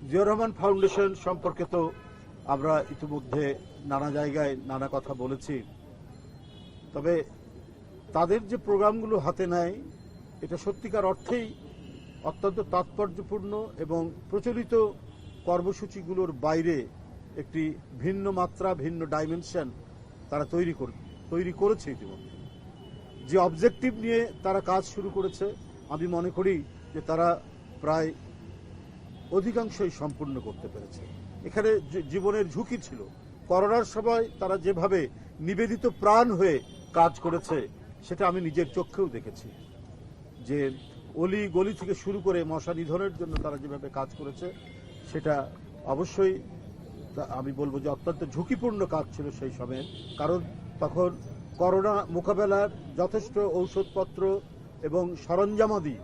Ziaur Rahman foundation সম্পর্কে তো আমরা ইতিমধ্যে নানা জায়গায় নানা কথা বলেছি, তবে তাদের যে প্রোগ্রামগুলো হাতে নেয় এটা সত্যিকার অর্থেই অত্যন্ত তাৎপর্যপূর্ণ এবং প্রচলিত কর্মসূচিগুলোর বাইরে একটি ভিন্ন মাত্রা, ভিন্ন ডাইমেনশন তারা তৈরি করেছে ইতিমধ্যে। যে অবজেক্টিভ নিয়ে তারা কাজ শুরু করেছে, আমি মনে করি যে তারা প্রায় অধিকাংশই সম্পূর্ণ করতে পেরেছে। এখানে জীবনের ঝুঁকি ছিল। করোনার সময় তারা যেভাবে নিবেদিত প্রাণ হয়ে কাজ করেছে সেটা আমি নিজের চোখেও দেখেছি, যে অলি গলি থেকে শুরু করে মশা নিধনের জন্য তারা যেভাবে কাজ করেছে সেটা অবশ্যই আমি বলবো যে অত্যন্ত ঝুঁকিপূর্ণ কাজ ছিল সেই সময়ে। কারণ তখন করোনা মোকাবেলার যথেষ্ট ঔষধপত্র এবং সরঞ্জামাদি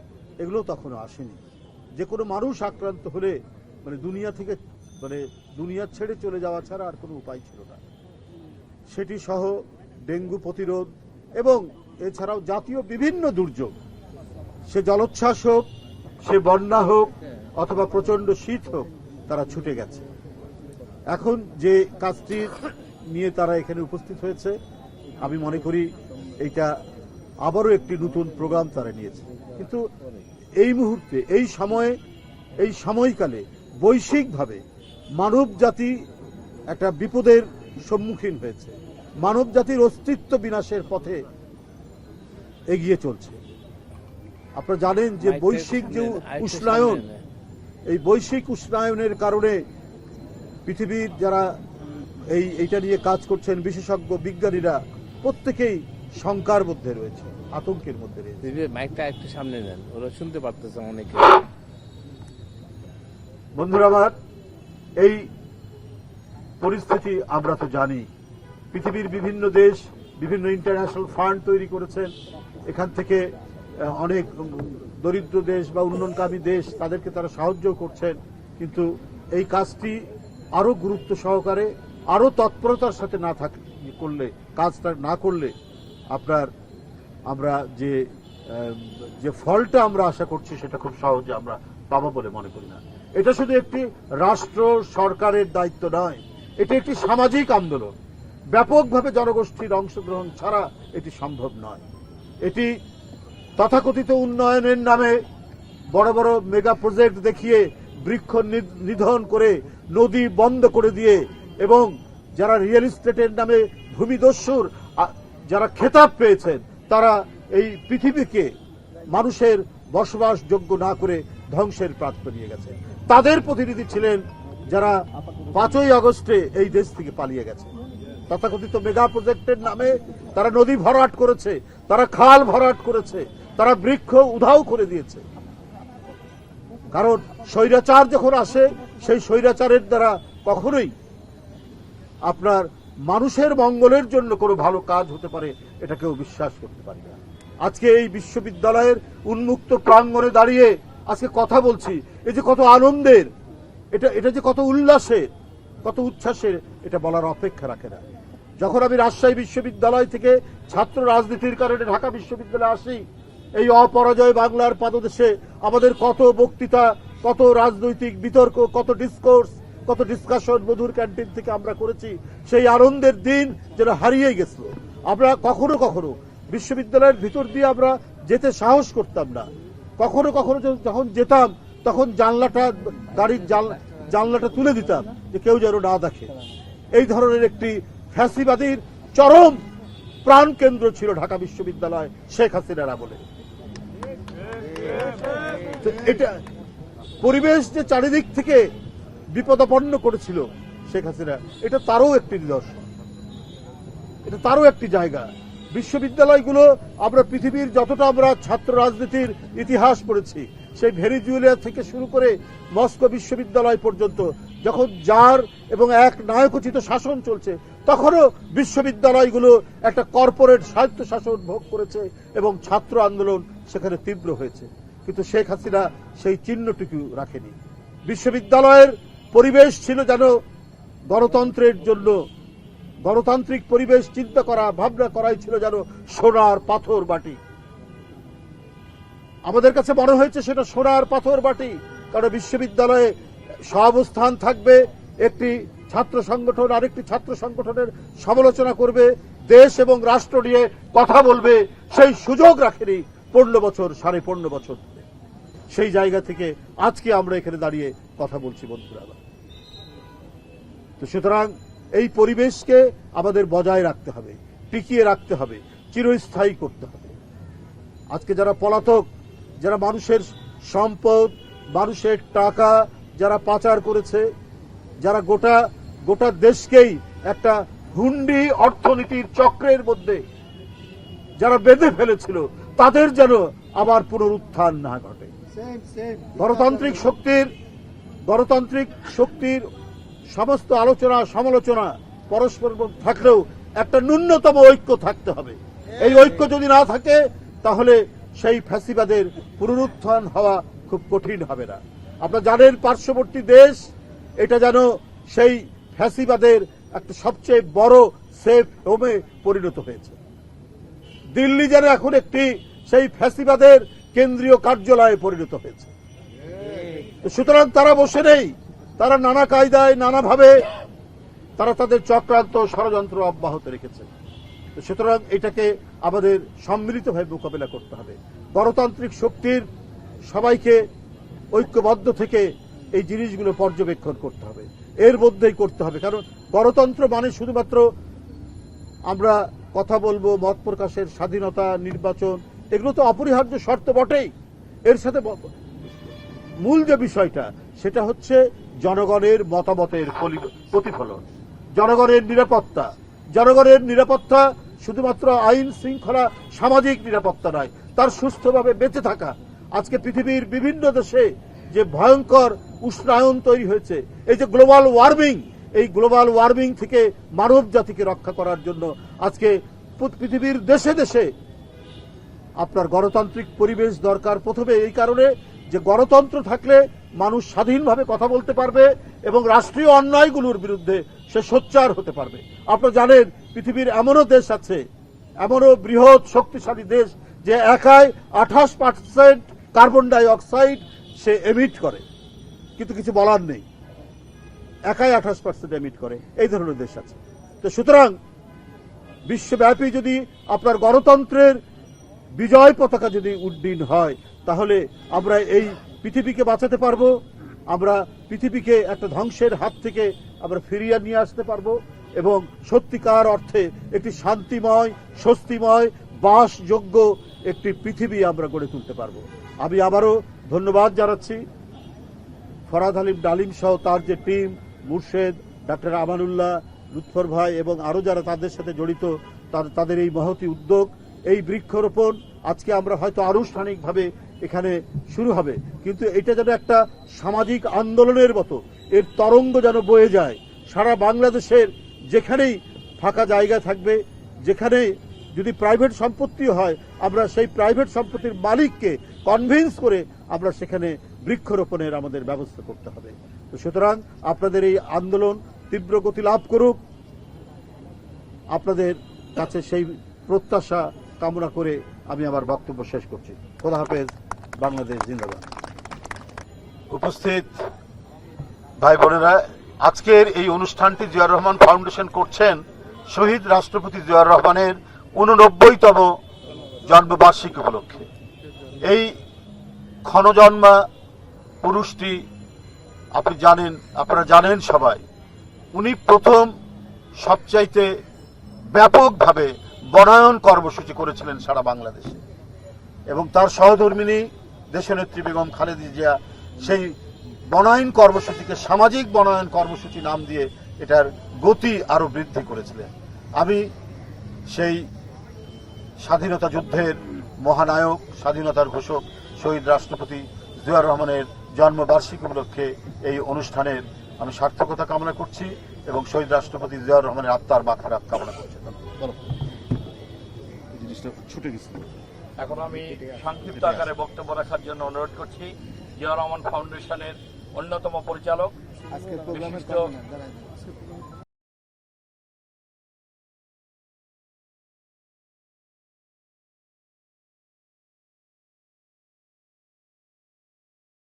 এগুলো তখনও আসেনি। যে কোনো মানুষ আক্রান্ত হলে দুনিয়া ছেড়ে চলে যাওয়া ছাড়া আর কোনো উপায় ছিল না। সেটি সহ ডেঙ্গু প্রতিরোধ এবং এছাড়াও জাতীয় বিভিন্ন দুর্যোগ, সে জলোচ্ছ্বাস হোক, সে বন্যা হোক অথবা প্রচন্ড শীত হোক, তারা ছুটে গেছে। এখন যে কাজটি নিয়ে তারা এখানে উপস্থিত হয়েছে, আমি মনে করি এইটা আবারও একটি নতুন প্রোগ্রাম তারা নিয়েছে। কিন্তু এই মুহূর্তে এই সময়কালে বৈশ্বিকভাবে মানব জাতি একটা বিপদের সম্মুখীন হয়েছে। মানব জাতির অস্তিত্ব বিনাশের পথে এগিয়ে চলছে। আপনারা জানেন যে বৈশ্বিক যে উষ্ণায়ন, এই বৈশ্বিক উষ্ণায়নের কারণে পৃথিবীর যারা এইটা নিয়ে কাজ করছেন বিশেষজ্ঞ বিজ্ঞানীরা প্রত্যেকেই শঙ্কার মধ্যে রয়েছে, আতঙ্কের মধ্যে রয়েছে। মাইকটা একটু সামনে নেন, ওরা শুনতে পারতেছে অনেকে। বন্ধুরা আমার, এই পরিস্থিতি আমরা তো জানি। পৃথিবীর বিভিন্ন দেশ বিভিন্ন ইন্টারন্যাশনাল ফান্ড তৈরি করেছেন, এখান থেকে অনেক দরিদ্র দেশ বা উন্নয়নকামী দেশ তাদেরকে তারা সাহায্য করছেন। কিন্তু এই কাজটি আরো গুরুত্ব সহকারে, আরো তৎপরতার সাথে কাজটা না করলে আমরা যে ফলটা আমরা আশা করছি সেটা খুব সহজে আমরা পাবো বলে মনে করি না। এটা শুধু একটি রাষ্ট্র সরকারের দায়িত্ব নয়, এটি একটি সামাজিক আন্দোলন। ব্যাপকভাবে জনগোষ্ঠীর অংশগ্রহণ ছাড়া এটি সম্ভব নয়। এটি তথাকথিত উন্নয়নের নামে বড় বড় মেগা প্রজেক্ট দেখিয়ে, বৃক্ষ নিধন করে, নদী বন্ধ করে দিয়ে এবং যারা রিয়েল এস্টেটের নামে ভূমিদস্যুর যারা খেতাব পেয়েছেন, তারা এই পৃথিবীকে মানুষের বসবাসযোগ্য না করে ধ্বংসের প্রান্ত নিয়ে গেছে। তাদের প্রতিনিধি ছিলেন যারা 5ই আগস্টে এই দেশ থেকে পালিয়ে গেছে। তথাকথিত মেগা প্রজেক্টের নামে তারা নদী ভরাট করেছে, তারা খাল ভরাট করেছে, তারা বৃক্ষ উধাও করে দিয়েছে। কারণ স্বৈরাচার যখন আসে, সেই স্বৈরাচারের দ্বারা কখনোই আপনার মানুষের মঙ্গলের জন্য কোনো ভালো কাজ হতে পারে এটা কেউ বিশ্বাস করতে পারে না। আজকে এই বিশ্ববিদ্যালয়ের উন্মুক্ত প্রাঙ্গণে দাঁড়িয়ে আজকে কথা বলছি, এই যে কত আনন্দের, এটা যে কত উল্লাসের, কত উচ্ছ্বাসের, এটা বলার অপেক্ষা রাখে না। যখন আমি রাজশাহী বিশ্ববিদ্যালয় থেকে ছাত্র রাজনীতির কারণে ঢাকা বিশ্ববিদ্যালয়ে আসি, এই অপরাজয় বাংলার পাদদেশে আমাদের কত বক্তৃতা, কত রাজনৈতিক বিতর্ক, কত ডিসকাশন মধুর ক্যান্টিন থেকে আমরা করেছি। সেই আনন্দের দিন যেন হারিয়ে গেছিল। আমরা কখনো কখনো বিশ্ববিদ্যালয়ের ভিতর দিয়ে আমরা যেতে সাহস করতাম না। কখনো কখনো যখন যেতাম তখন গাড়ির জানলাটা তুলে দিতাম যে কেউ যেন না দেখে। এই ধরনের একটি ফ্যাসিবাদীর চরম প্রাণ কেন্দ্র ছিল ঢাকা বিশ্ববিদ্যালয় শেখ হাসিনার আমলে। এটা পরিবেশ যে চারিদিক থেকে বিপদাপন্ন করেছিল শেখ হাসিনা, এটা তারও একটি নিদর্শন, এটা তারও একটি জায়গা। বিশ্ববিদ্যালয়গুলো আমরা পৃথিবীর যতটা আমরা ছাত্র রাজনীতির ইতিহাস পড়েছি, সেই ভেনিজুয়েলা থেকে শুরু করে মস্কো বিশ্ববিদ্যালয় পর্যন্ত যখন জার এবং এক নায়কোচিত শাসন চলছে, তখনও বিশ্ববিদ্যালয়গুলো একটা কর্পোরেট স্বায়ত্ত শাসন ভোগ করেছে এবং ছাত্র আন্দোলন সেখানে তীব্র হয়েছে। কিন্তু শেখ হাসিনা সেই চিহ্নটুকু রাখেনি। বিশ্ববিদ্যালয়ের পরিবেশ ছিল যেন গণতন্ত্রের জন্য, গণতান্ত্রিক পরিবেশ চিন্তা করা, ভাবনা করাই ছিল যেন সোনার পাথর বাটি। আমাদের কাছে মনে হয়েছে সেটা সোনার পাথর বাটি, কারণ বিশ্ববিদ্যালয়ে সহাবস্থান থাকবে, একটি ছাত্র সংগঠন আরেকটি ছাত্র সংগঠনের সমালোচনা করবে, দেশ এবং রাষ্ট্র নিয়ে কথা বলবে, সেই সুযোগ রাখেনি 15 বছর 15.5 বছর ধরে। সেই জায়গা থেকে আজকে আমরা এখানে দাঁড়িয়ে কথা বলছি বন্ধুরা। তো সুতরাং এই পরিবেশকে আমাদের বজায় রাখতে হবে, টিকিয়ে রাখতে হবে, চিরস্থায়ী করতে হবে। আজকে যারা পলাতক, যারা মানুষের সম্পদ, মানুষের টাকা যারা পাচার করেছে, যারা গোটা দেশকেই একটা হুন্ডি অর্থনীতির চক্রের মধ্যে যারা বেঁধে ফেলেছিল, তাদের যেন আবার পুনরুত্থান না ঘটে। গণতান্ত্রিক শক্তির সমস্ত আলোচনা সমালোচনা পরস্পর থাকলেও একটা ন্যূনতম ঐক্য থাকতে হবে। এই ঐক্য যদি না থাকে তাহলে সেই ফ্যাসিবাদের পুনরুত্থান হওয়া খুব কঠিন হবে না। আপনারা জানেন পার্শ্ববর্তী দেশ এটা যেন সেই ফ্যাসিবাদের একটা সবচেয়ে বড় সেফ হোমে পরিণত হয়েছে। দিল্লি যেন এখন একটি সেই ফ্যাসিবাদের কেন্দ্রীয় কার্যালয়ে পরিণত হয়েছে। সুতরাং তারা বসে নেই, তারা নানা কায়দায় নানাভাবে তারা তাদের চক্রান্ত ষড়যন্ত্র অব্যাহত রেখেছে। সুতরাং এটাকে আমাদের সম্মিলিতভাবে মোকাবেলা করতে হবে। গণতান্ত্রিক শক্তির সবাইকে ঐক্যবদ্ধ থেকে এই জিনিসগুলো পর্যবেক্ষণ করতে হবে, এর মধ্যেই করতে হবে। কারণ গণতন্ত্র মানে শুধুমাত্র আমরা কথা বলবো, মত প্রকাশের স্বাধীনতা, নির্বাচন, এগুলো তো অপরিহার্য শর্ত বটেই। এর সাথে মূল যে বিষয়টা সেটা হচ্ছে জনগণের মতামতের প্রতিফলন, জনগণের নিরাপত্তা। জনগণের নিরাপত্তা শুধুমাত্র আইন শৃঙ্খলা, সামাজিক নিরাপত্তা নয়, তার সুস্থভাবে বেঁচে থাকা। আজকে পৃথিবীর বিভিন্ন দেশে যে ভয়ঙ্কর উষ্ণায়ন তৈরি হয়েছে, এই যে গ্লোবাল ওয়ার্মিং, এই গ্লোবাল ওয়ার্মিং থেকে মানব জাতিকে রক্ষা করার জন্য আজকে পৃথিবীর দেশে দেশে আপনার গণতান্ত্রিক পরিবেশ দরকার। প্রথমে এই কারণে যে গণতন্ত্র থাকলে মানুষ স্বাধীনভাবে কথা বলতে পারবে এবং রাষ্ট্রীয় অন্যায়গুলোর বিরুদ্ধে সে সোচ্চার হতে পারবে। আপনারা জানেন পৃথিবীর এমনও দেশ আছে, এমনও বৃহৎ শক্তিশালী দেশ যে একাই 28% কার্বন ডাই অক্সাইড সে এমিট করে, কিন্তু কিছু বলার নেই, একাই 28% এমিট করে। এই ধরনের দেশ আছে। তো সুতরাং বিশ্বব্যাপী যদি আপনার গণতন্ত্রের বিজয় পতাকা যদি উড্ডীন হয়, তাহলে আমরা এই পৃথিবীকে বাঁচাতে পারবো, আমরা পৃথিবীকে একটা ধ্বংসের হাত থেকে আমরা ফিরিয়ে নিয়ে আসতে পারবো এবং সত্যিকার অর্থে একটি শান্তিময়, স্বস্তিময়, বাসযোগ্য একটি পৃথিবী আমরা গড়ে তুলতে পারবো। আমি আবারও ধন্যবাদ জানাচ্ছি ফরহাদ হালিম ডালিম সহ তার যে টিম, মুর্শেদ, ডাক্তার আমানুল্লাহ, লুৎফর ভাই এবং আরো যারা তাদের সাথে জড়িত, তাদের এই মহতি উদ্যোগ, এই বৃক্ষরোপণ আজকে আমরা হয়তো আনুষ্ঠানিকভাবে এখানে শুরু হবে, কিন্তু এটা যেন একটা সামাজিক আন্দোলনের মতো এর তরঙ্গ যেন বয়ে যায় সারা বাংলাদেশের। যেখানেই ফাঁকা জায়গা থাকবে, যেখানে যদি প্রাইভেট সম্পত্তি হয়, আমরা সেই প্রাইভেট সম্পত্তির মালিককে কনভিন্স করে আমরা সেখানে বৃক্ষরোপণের আমাদের ব্যবস্থা করতে হবে। তো সুতরাং আপনাদের এই আন্দোলন তীব্র গতি লাভ করুক, আপনাদের কাছে সেই প্রত্যাশা কামনা করে আমি আমার বক্তব্য শেষ করছি। খোদা হাফেজ, বাংলাদেশ জিন্দাবাদ। উপস্থিত ভাই বোনেরা, আজকের এই অনুষ্ঠানটি জিয়াউর রহমান ফাউন্ডেশন করছেন শহীদ রাষ্ট্রপতি জিয়াউর রহমানের 89তম জন্মবার্ষিকী উপলক্ষে। এই ক্ষণজন্মা পুরুষটি আপনারা জানেন সবাই, উনি প্রথম সবচাইতে ব্যাপকভাবে বনায়ন কর্মসূচি করেছিলেন সারা বাংলাদেশে এবং তার সহধর্মিণী দেশনেত্রী বেগম খালেদা জিয়া সেই বনায়ন কর্মসূচিকে সামাজিক বনায়ন কর্মসূচি নাম দিয়ে এটার গতি আরো বৃদ্ধি করেছিলেন। আমি সেই স্বাধীনতা যুদ্ধের মহানায়ক, স্বাধীনতার ঘোষক শহীদ রাষ্ট্রপতি জিয়াউর রহমানের জন্মবার্ষিকী উপলক্ষে এই অনুষ্ঠানের আমি সার্থকতা কামনা করছি এবং শহীদ রাষ্ট্রপতি জিয়াউর রহমানের আত্মার মাগফিরাত কামনা করছি। ছুটে গেছে। এখন আমি সংক্ষিপ্ত আকারে বক্তব্য রাখার জন্য অনুরোধ করছি জিয়াউর রহমান ফাউন্ডেশনের অন্যতম পরিচালক, বিশিষ্ট